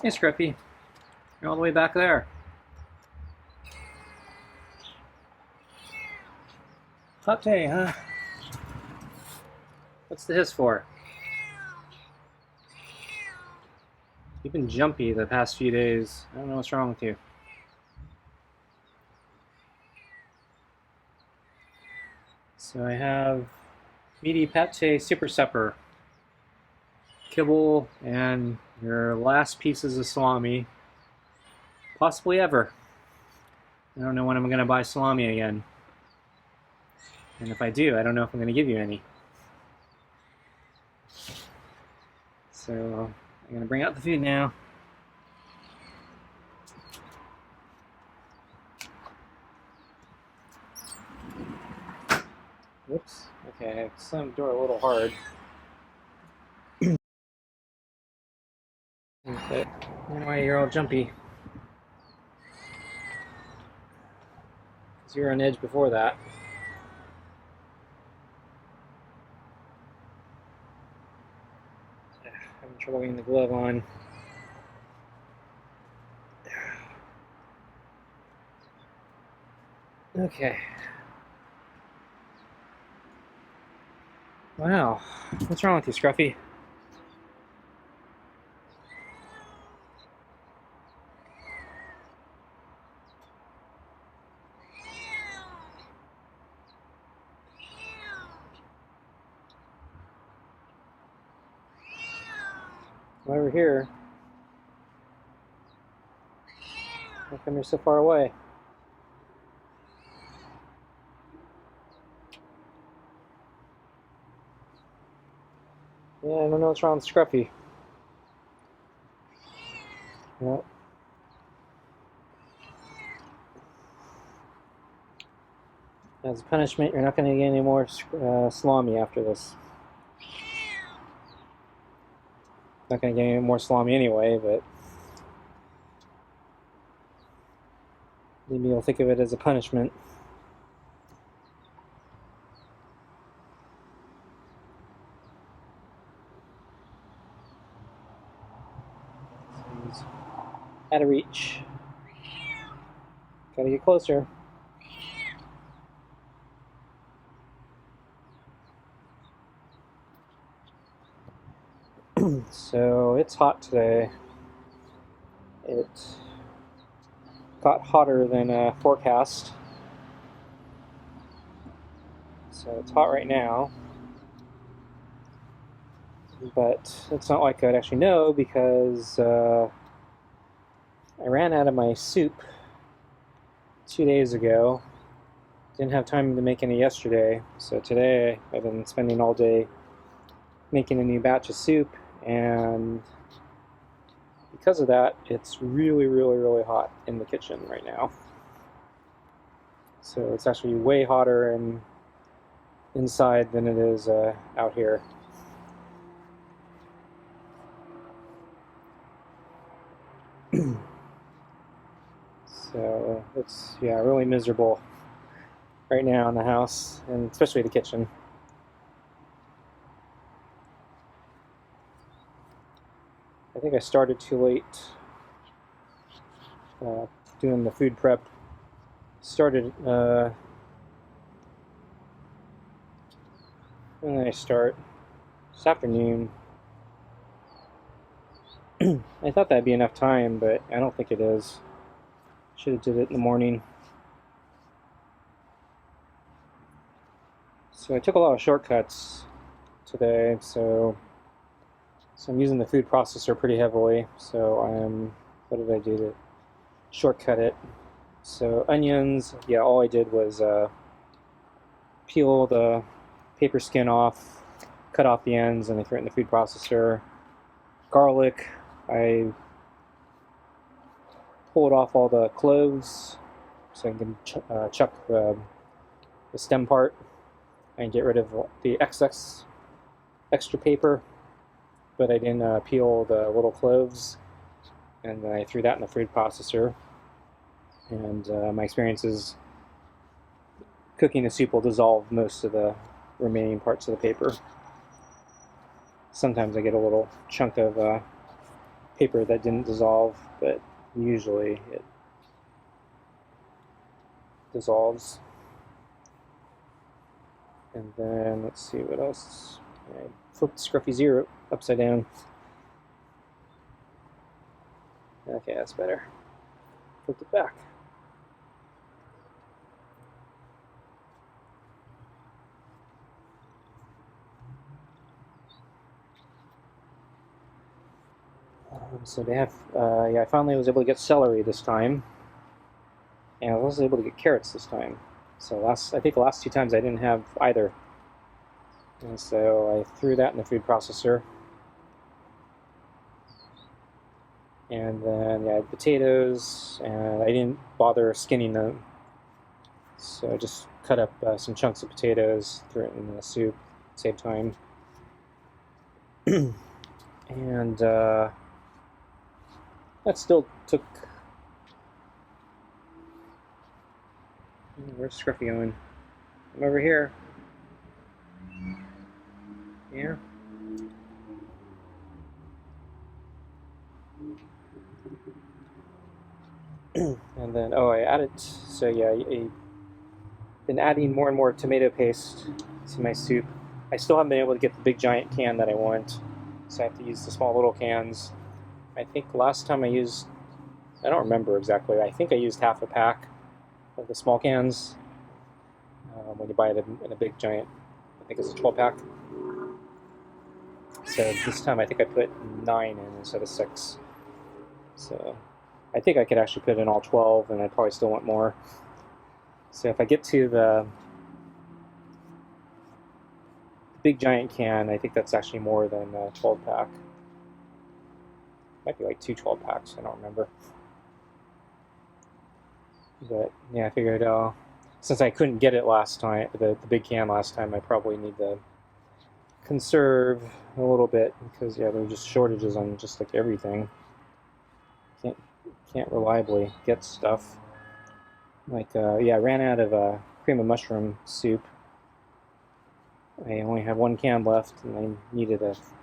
Hey, Scruffy. You're all the way back there. Hot day, huh? What's the hiss for? You've been jumpy the past few days. I don't know what's wrong with you. So I have meaty pate super supper. Kibble and your last pieces of salami. Possibly ever. I don't know when I'm going to buy salami again. And if I do, I don't know if I'm going to give you any. So I'm going to bring out the food now. Whoops. Okay, I slammed the door a little hard. Okay. I don't know why you're all jumpy. Because you were on edge before that. Having trouble getting the glove on. Okay. Wow. What's wrong with you, Scruffy? Why we're here? How come you're so far away? Yeah, I don't know what's wrong with Scruffy. Well, as a punishment, you're not going to get any more salami after this. Not going to get any more salami anyway, but maybe you'll think of it as a punishment. So out of reach. Gotta get closer. So it's hot today. It got hotter than forecast. So it's hot right now. But it's not like I'd actually know because I ran out of my soup 2 days ago. Didn't have time to make any yesterday. So today I've been spending all day making a new batch of soup, and because of that, it's really, really, really hot in the kitchen right now. So it's actually way hotter inside than it is out here. So it's, yeah, really miserable right now in the house, and especially the kitchen. I think I started too late doing the food prep. Started, when did I start? This afternoon. I thought that'd be enough time, but I don't think it is. Should have did it in the morning. So I took a lot of shortcuts today, so I'm using the food processor pretty heavily. So what did I do to shortcut it? So onions, yeah, all I did was peel the paper skin off, cut off the ends, and I threw it in the food processor. Garlic, I pulled off all the cloves so I can chuck the stem part and get rid of the extra paper, but I didn't peel the little cloves, and then I threw that in the food processor. And my experience is cooking the soup will dissolve most of the remaining parts of the paper. Sometimes I get a little chunk of paper that didn't dissolve, but usually it dissolves. And then let's see what else. I flipped Scruffy 0 upside down. Okay, that's better. Flipped it back. So they have, yeah, I finally was able to get celery this time. And I was also able to get carrots this time. So I think the last 2 times I didn't have either. And so I threw that in the food processor. And then, yeah, I had potatoes, and I didn't bother skinning them. So I just cut up some chunks of potatoes, threw it in the soup, save time. And that still took... Where's Scruffy going? I'm over here. Yeah. And then, oh, I added, so yeah, I've been adding more and more tomato paste to my soup. I still haven't been able to get the big giant can that I want, so I have to use the small little cans. I think last time I used, I don't remember exactly, I think I used half a pack of the small cans when you buy it in a big giant, I think it's a 12-pack. So this time I think I put 9 in instead of 6. So I think I could actually put in all 12, and I'd probably still want more. So if I get to the big giant can, I think that's actually more than a 12-pack. Might be like 2 12-packs, I don't remember. But yeah, I figured since I couldn't get it last time, the big can last time, I probably need to conserve a little bit, because yeah, there are just shortages on just like everything. Can't reliably get stuff. Like yeah, I ran out of cream of mushroom soup. I only had 1 can left, and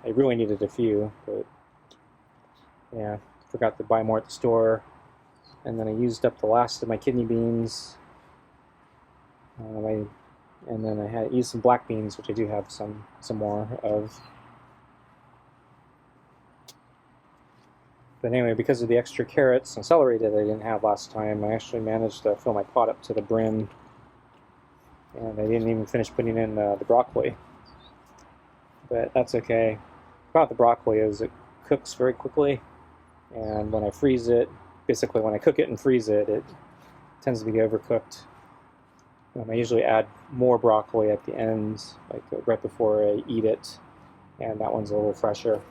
I really needed a few, but yeah, forgot to buy more at the store. And then I used up the last of my kidney beans. And then I had used some black beans, which I do have some more of. But anyway, because of the extra carrots and celery that I didn't have last time, I actually managed to fill my pot up to the brim. And I didn't even finish putting in the broccoli. But that's okay. The problem with the broccoli is it cooks very quickly. And when I freeze it, basically when I cook it and freeze it, it tends to be overcooked. I usually add more broccoli at the end, like right before I eat it, and that one's a little fresher.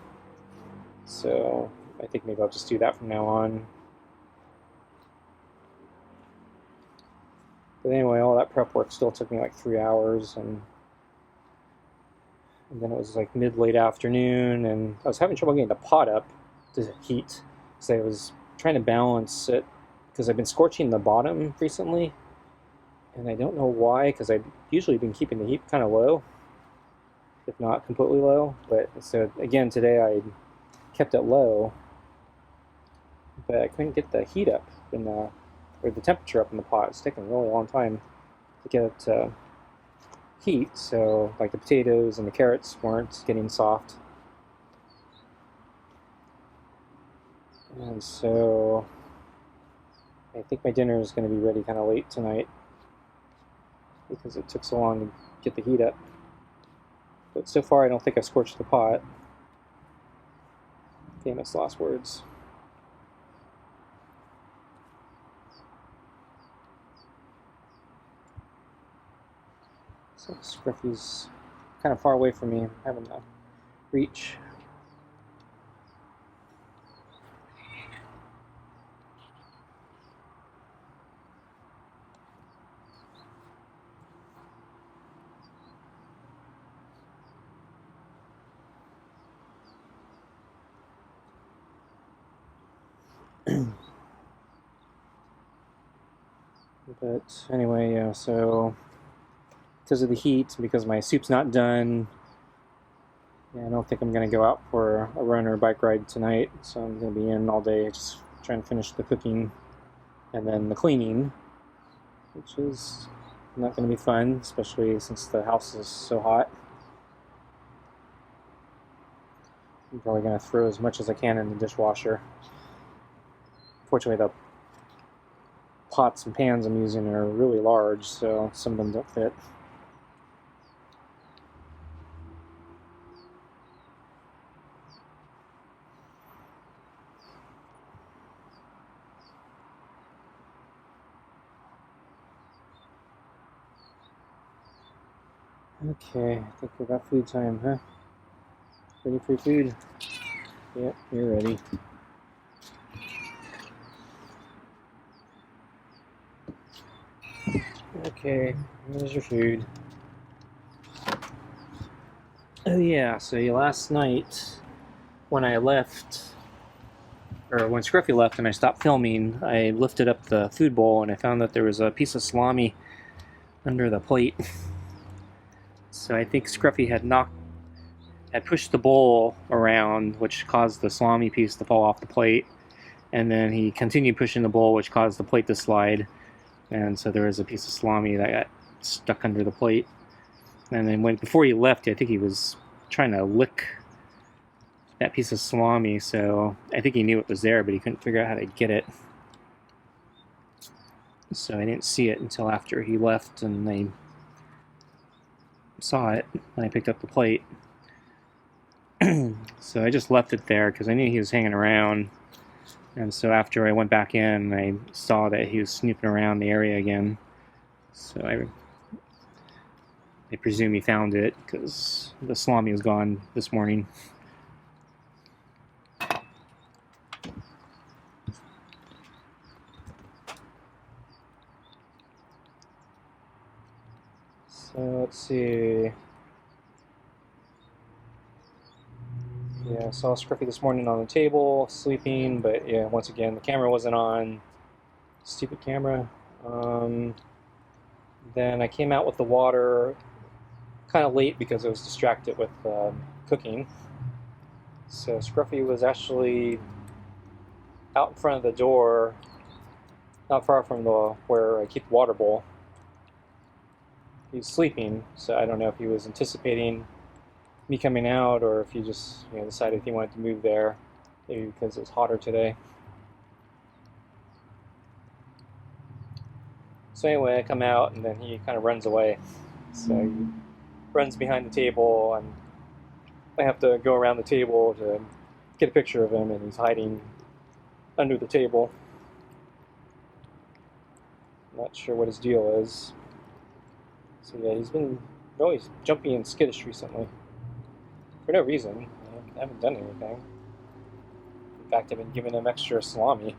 So I think maybe I'll just do that from now on. But anyway, all that prep work still took me like 3 hours, and then it was like mid-late afternoon, and I was having trouble getting the pot up to heat, because I was trying to balance it, because I've been scorching the bottom recently, and I don't know why, because I've usually been keeping the heat kind of low, if not completely low. But so again, today I kept it low, but I couldn't get the heat up or the temperature up in the pot. It's taking a really long time to get it to heat. So like the potatoes and the carrots weren't getting soft, and so I think my dinner is going to be ready kind of late tonight, because it took so long to get the heat up. But so far I don't think I've scorched the pot. Famous last words. So Scruffy's kind of far away from me. I'm having to reach. But anyway, yeah, so because of the heat, because my soup's not done, Yeah, I don't think I'm going to go out for a run or a bike ride tonight, so I'm going to be in all day just trying to finish the cooking and then the cleaning, which is not going to be fun, especially since the house is so hot. I'm probably going to throw as much as I can in the dishwasher. Fortunately, the pots and pans I'm using are really large, so some of them don't fit. Okay, I think we got food time, huh? Ready for food? Yep, you're ready. Okay, here's your food. Oh yeah, so last night when I left, or when Scruffy left and I stopped filming, I lifted up the food bowl and I found that there was a piece of salami under the plate. So I think Scruffy had pushed the bowl around, which caused the salami piece to fall off the plate, and then he continued pushing the bowl, which caused the plate to slide, and so there was a piece of salami that got stuck under the plate. And then before he left, I think he was trying to lick that piece of salami, so I think he knew it was there, but he couldn't figure out how to get it. So I didn't see it until after he left, and I saw it when I picked up the plate. So I just left it there because I knew he was hanging around. And so after I went back in, I saw that he was snooping around the area again. So I presume he found it because the salami was gone this morning. So let's see. Yeah, I saw Scruffy this morning on the table, sleeping, but yeah, once again, the camera wasn't on. Stupid camera. Then I came out with the water kind of late because I was distracted with cooking. So Scruffy was actually out in front of the door, not far from where I keep the water bowl. He was sleeping, so I don't know if he was anticipating me coming out or if he just decided he wanted to move there, maybe because it was hotter today. So anyway, I come out and then he kind of runs away. So he runs behind the table and I have to go around the table to get a picture of him, and he's hiding under the table. Not sure what his deal is. So yeah, he's been always jumpy and skittish recently. For no reason. I haven't done anything. In fact, I've been giving him extra salami.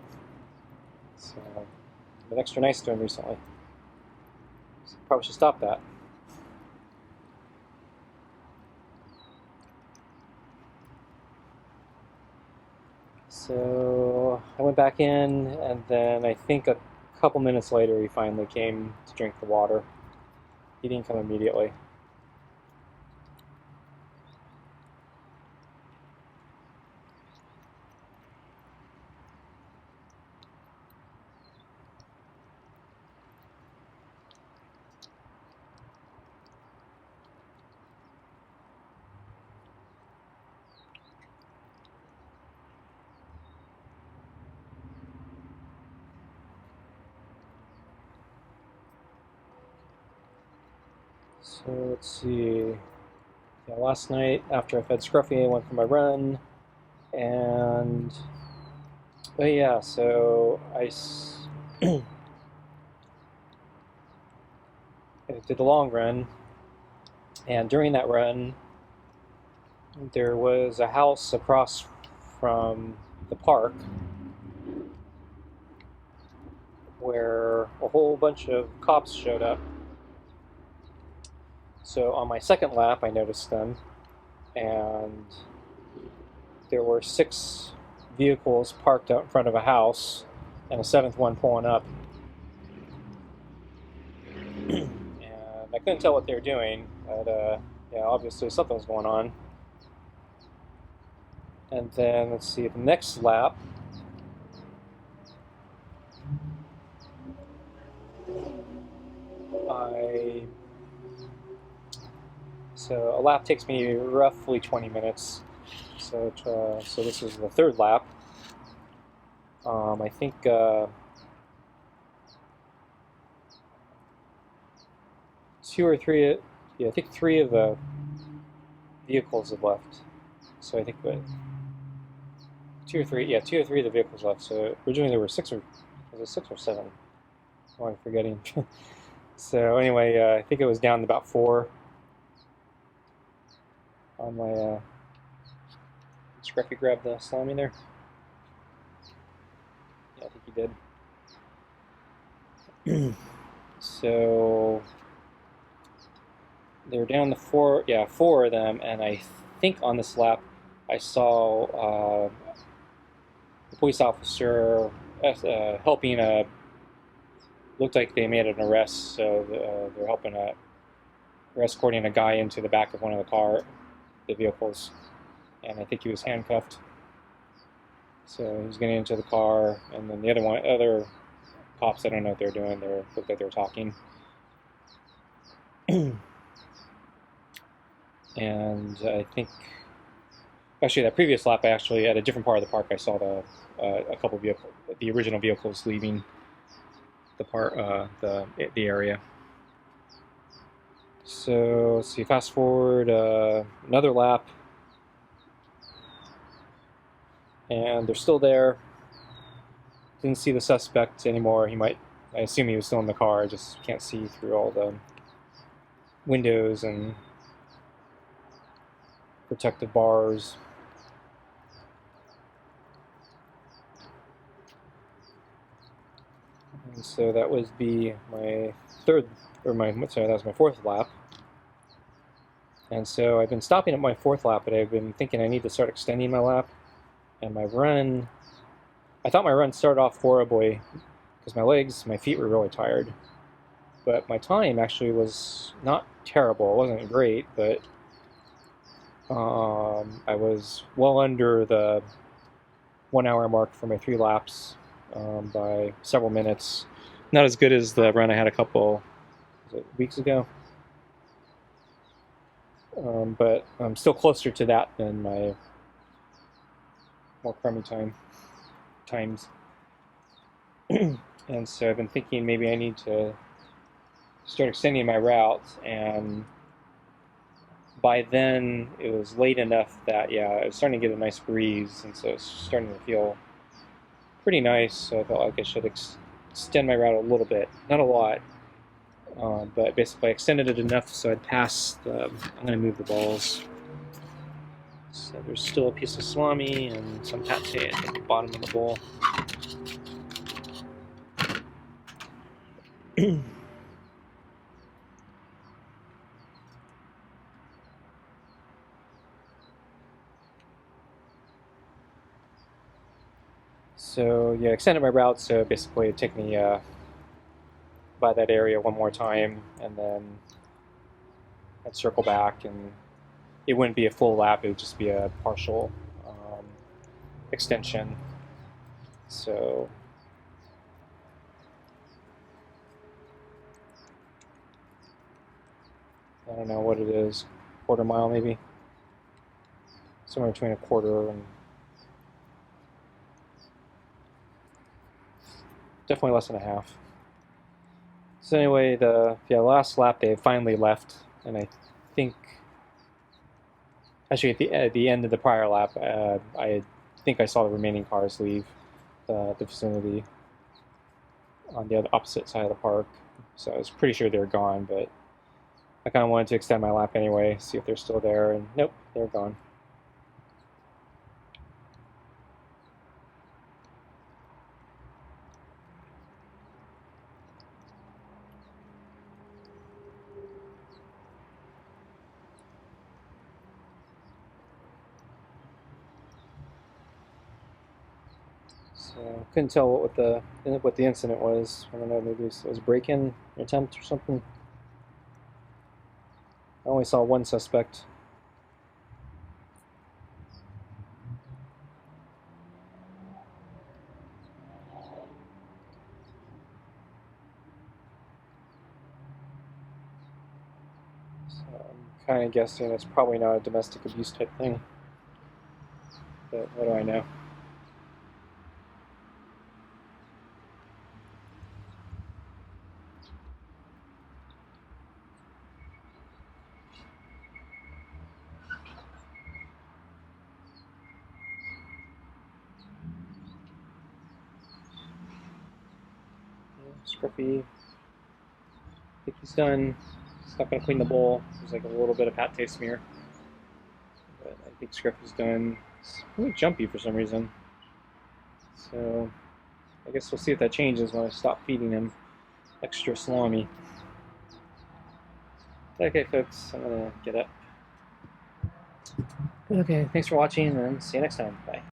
So I've been extra nice to him recently. So probably should stop that. So I went back in, and then I think a couple minutes later he finally came to drink the water. He didn't come immediately. So let's see. Yeah, last night after I fed Scruffy, I went for my run, and oh yeah, so I did the long run, and during that run, there was a house across from the park where a whole bunch of cops showed up. So on my second lap, I noticed them, and there were 6 vehicles parked out in front of a house, and a 7th one pulling up. And I couldn't tell what they were doing, but yeah, obviously something was going on. And then, let's see, the next lap, so a lap takes me roughly 20 minutes. So this is the third lap. I think two or three, yeah, I think three of the vehicles have left. So I think two or three of the vehicles left. So originally there were was it 6 or 7? Oh, I'm forgetting. So anyway, I think it was down to about 4 on my Scruffy grabbed the Salami there. Yeah, I think he did. So they're down to 4, yeah, 4 of them, and I think on this lap I saw the police officer helping looked like they made an arrest, so they're helping they're escorting a guy into the back of one of the vehicles, and I think he was handcuffed. So he was getting into the car, and then the other cops, I don't know what they're doing. They looked like they were talking. And I think, actually, that previous lap, at a different part of the park, I saw a couple the original vehicles leaving the area. So let's see, fast forward another lap, and they're still there. Didn't see the suspect anymore. I assume he was still in the car. I just can't see through all the windows and protective bars. And so that was my fourth lap. And so I've been stopping at my fourth lap, but I've been thinking I need to start extending my lap. And I thought my run started off horribly because my feet were really tired. But my time actually was not terrible. It wasn't great, but I was well under the 1 hour mark for my 3 laps by several minutes. Not as good as the run I had a couple weeks ago. But I'm still closer to that than my more crummy times. And so I've been thinking maybe I need to start extending my routes, and by then it was late enough that, yeah, I was starting to get a nice breeze, and so it's starting to feel pretty nice, so I felt like I should extend my route a little bit. Not a lot, but basically I extended it enough so I'd pass I'm going to move the balls. So there's still a piece of salami and some pate at the bottom of the bowl. So yeah, extended my route, so basically it'd take me by that area one more time, and then I'd circle back, and it wouldn't be a full lap, it would just be a partial extension. So I don't know what it is, quarter mile maybe, somewhere between a quarter and definitely less than a half. So anyway, the last lap they finally left, and I think actually at the end of the prior lap, I think I saw the remaining cars leave the vicinity on the opposite side of the park. So I was pretty sure they were gone, but I kind of wanted to extend my lap anyway, see if they're still there, and nope, they're gone. So couldn't tell what the incident was. I don't know, maybe it was a break-in attempt or something. I only saw one suspect. I'm kind of guessing it's probably not a domestic abuse type thing. But what do I know? Scruffy. I think he's done. He's not going to clean the bowl. There's like a little bit of pate smear. But I think Scruffy's done. He's really jumpy for some reason. So I guess we'll see if that changes when I stop feeding him extra salami. Okay, folks, I'm going to get up. Okay, thanks for watching, and see you next time. Bye.